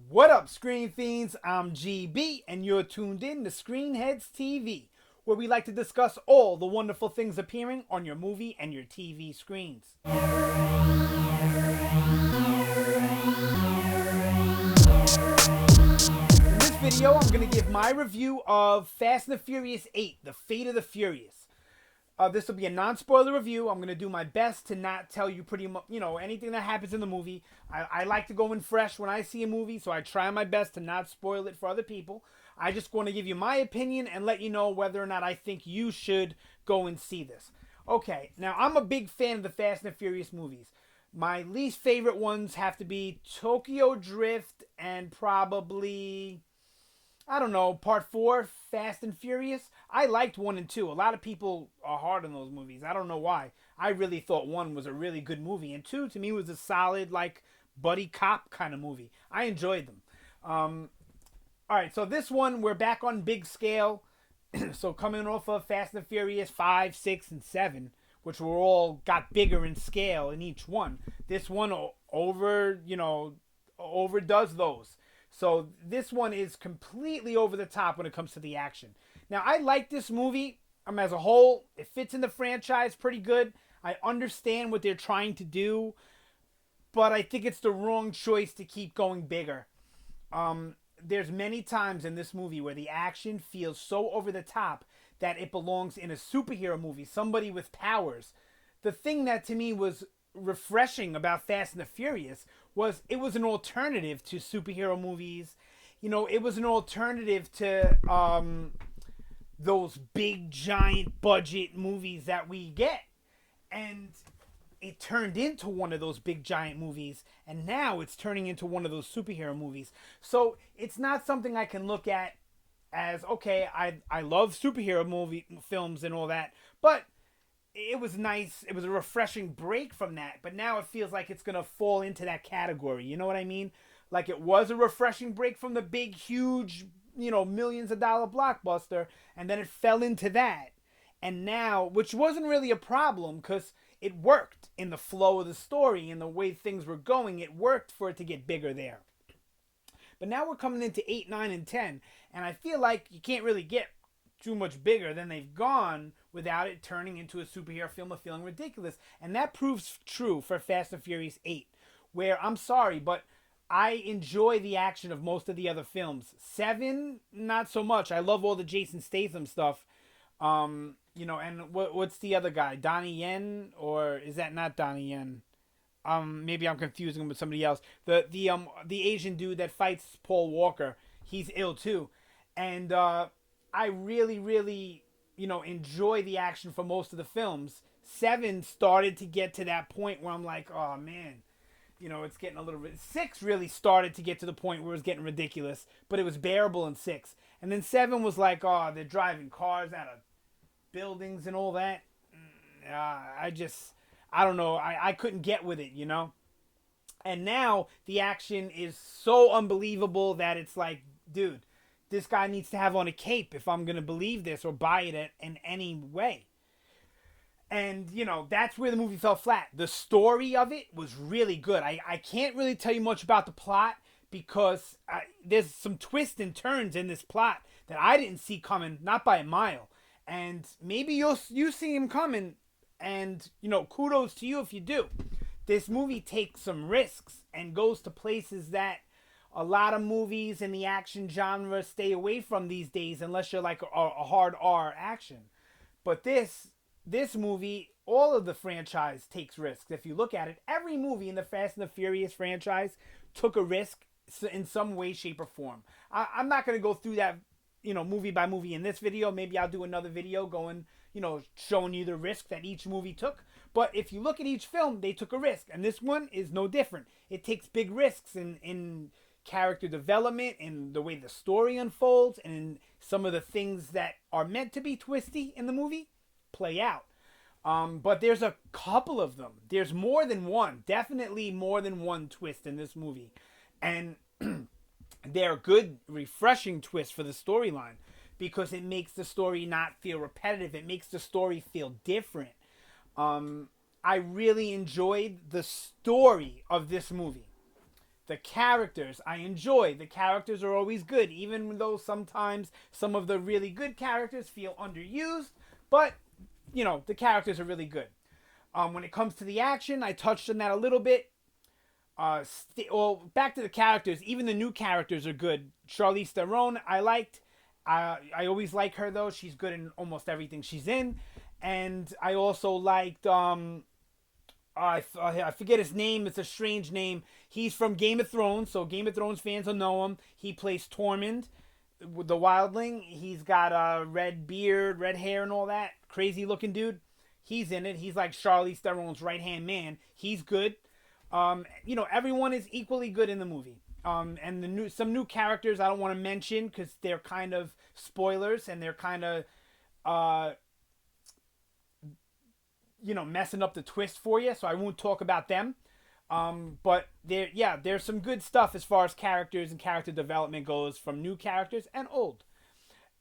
What up, Screen Fiends? I'm GB, and you're tuned in to Headz TV, where we like to discuss all the wonderful things appearing on your movie and your TV screens. In this video, I'm going to give my review of Fast and the Furious 8, The Fate of the Furious. This will be a non-spoiler review. I'm going to do my best to not tell you pretty much, anything that happens in the movie. I like to go in fresh when I see a movie, so I try my best to not spoil it for other people. I just want to give you my opinion and let you know whether or not I think you should go and see this. Okay, now I'm a big fan of the Fast and the Furious movies. My least favorite ones have to be Tokyo Drift and probably, I don't know, part 4, Fast and Furious. I liked 1 and 2. A lot of people are hard on those movies. I don't know why. I really thought 1 was a really good movie. And 2, to me, was a solid, buddy cop kind of movie. I enjoyed them. Alright, so this one, we're back on big scale. So coming off of Fast and Furious 5, 6, and 7, which were all got bigger in scale in each one. This one overdoes those. So this one is completely over the top when it comes to the action. Now, I like this movie as a whole. It fits in the franchise pretty good. I understand what they're trying to do, but I think it's the wrong choice to keep going bigger. There's many times in this movie where the action feels so over the top that it belongs in a superhero movie, somebody with powers. The thing that to me was refreshing about Fast and the Furious was it was an alternative to superhero movies. It was an alternative to those big giant budget movies that we get. And it turned into one of those big giant movies, and now it's turning into one of those superhero movies. So it's not something I can look at as, okay, I love superhero movie films and all that, but it was nice. It was a refreshing break from that, but now it feels like it's going to fall into that category. You know what I mean? Like it was a refreshing break from the big, huge, millions of dollar blockbuster, and then it fell into that. And now, which wasn't really a problem because it worked in the flow of the story and the way things were going. It worked for it to get bigger there. But now we're coming into 8, 9, and 10, and I feel like you can't really get too much bigger than they've gone without it turning into a superhero film or feeling ridiculous. And that proves true for Fast and Furious 8, where I'm sorry, but I enjoy the action of most of the other films. 7, not so much. I love all the Jason Statham stuff. And what's the other guy? Donnie Yen? Or is that not Donnie Yen? Maybe I'm confusing him with somebody else. The Asian dude that fights Paul Walker, he's ill too. And I really, really, enjoy the action for most of the films. 7 started to get to that point where I'm like, oh man, it's getting a little bit. 6 really started to get to the point where it was getting ridiculous, but it was bearable in 6. And then 7 was like, oh, they're driving cars out of buildings and all that. I don't know. I couldn't get with it, And now the action is so unbelievable that it's like, dude, this guy needs to have on a cape if I'm going to believe this or buy it in any way. And, that's where the movie fell flat. The story of it was really good. I can't really tell you much about the plot because there's some twists and turns in this plot that I didn't see coming, not by a mile. And maybe you see him coming, and, kudos to you if you do. This movie takes some risks and goes to places that a lot of movies in the action genre stay away from these days unless you're like a hard R action. But this movie, all of the franchise takes risks. If you look at it, every movie in the Fast and the Furious franchise took a risk in some way, shape, or form. I'm not going to go through that, movie by movie in this video. Maybe I'll do another video going, showing you the risk that each movie took. But if you look at each film, they took a risk. And this one is no different. It takes big risks in character development and the way the story unfolds and in some of the things that are meant to be twisty in the movie play out. But there's a couple of them. There's more than one. Definitely more than one twist in this movie. And they're good, refreshing twists for the storyline because it makes the story not feel repetitive. It makes the story feel different. I really enjoyed the story of this movie. The characters I enjoy. The characters are always good, even though sometimes some of the really good characters feel underused. But, you know, the characters are really good. When it comes to the action, I touched on that a little bit. Well, back to the characters. Even the new characters are good. Charlize Theron, I liked. I always like her, though. She's good in almost everything she's in. And I also liked... I forget his name. It's a strange name. He's from Game of Thrones, so Game of Thrones fans will know him. He plays Tormund, the wildling. He's got a red beard, red hair, and all that. Crazy looking dude. He's in it. He's like Charlize Theron's right-hand man. He's good. You know, everyone is equally good in the movie. And some new characters I don't want to mention because they're kind of spoilers and they're kind of... you know, messing up the twist for you, so I won't talk about them. But there's some good stuff as far as characters and character development goes from new characters and old.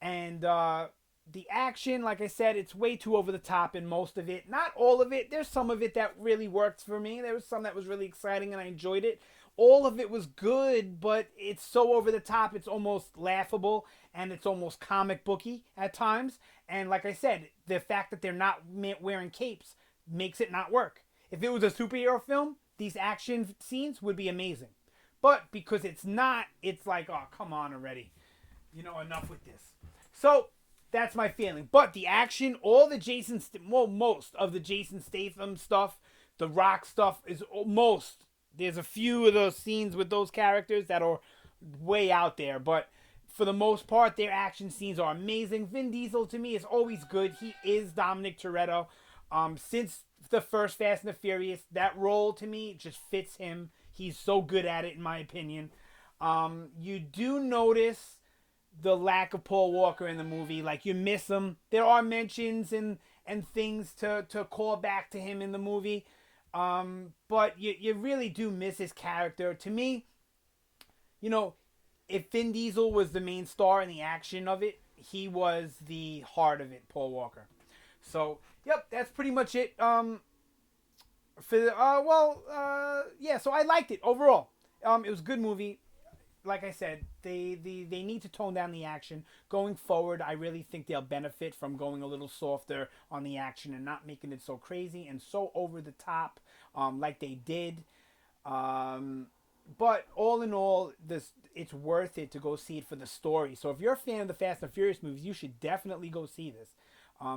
And the action, like I said, it's way too over the top in most of it. Not all of it. There's some of it that really worked for me. There was some that was really exciting and I enjoyed it. All of it was good, but it's so over the top, it's almost laughable and it's almost comic booky at times. And like I said, the fact that they're not wearing capes makes it not work. If it was a superhero film, these action scenes would be amazing. But because it's not, it's like, oh, come on already. You know, enough with this. So that's my feeling. But the action, all the most of the Jason Statham stuff, the Rock stuff is most. There's a few of those scenes with those characters that are way out there, but for the most part, their action scenes are amazing. Vin Diesel, to me, is always good. He is Dominic Toretto. Since the first Fast and the Furious, that role, to me, just fits him. He's so good at it, in my opinion. You do notice the lack of Paul Walker in the movie. Like, you miss him. There are mentions and things to call back to him in the movie. But you really do miss his character. To me, you know, if Vin Diesel was the main star in the action of it, he was the heart of it, Paul Walker. So, yep, that's pretty much it. So I liked it overall. It was a good movie. Like I said, they need to tone down the action. Going forward, I really think they'll benefit from going a little softer on the action and not making it so crazy and so over the top like they did. But all in all, it's worth it to go see it for the story. So if you're a fan of the Fast and Furious movies, you should definitely go see this.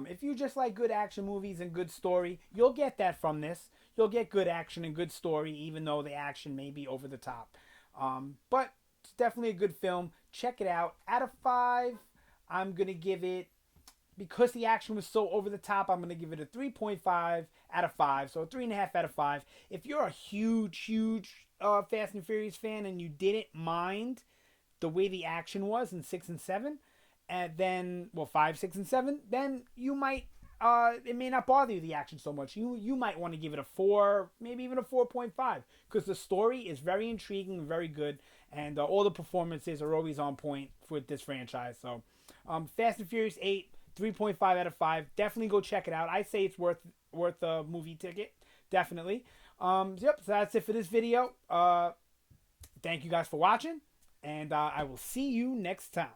If you just like good action movies and good story, you'll get that from this. You'll get good action and good story, even though the action may be over the top. But it's definitely a good film. Check it out. Out of 5, I'm going to give it, because the action was so over the top, I'm going to give it a 3.5 out of 5. So a 3.5 out of 5. If you're a huge Fast and Furious fan and you didn't mind the way the action was in 6 and 7, and then 5, 6, and 7, then you might it may not bother you, the action, so much. You might want to give it a 4, maybe even a 4.5, because the story is very intriguing and very good, and all the performances are always on point with this franchise. So Fast and Furious 8, 3.5 out of 5. Definitely go check it out. I say it's worth a movie ticket, definitely. So that's it for this video. Thank you guys for watching, and I will see you next time.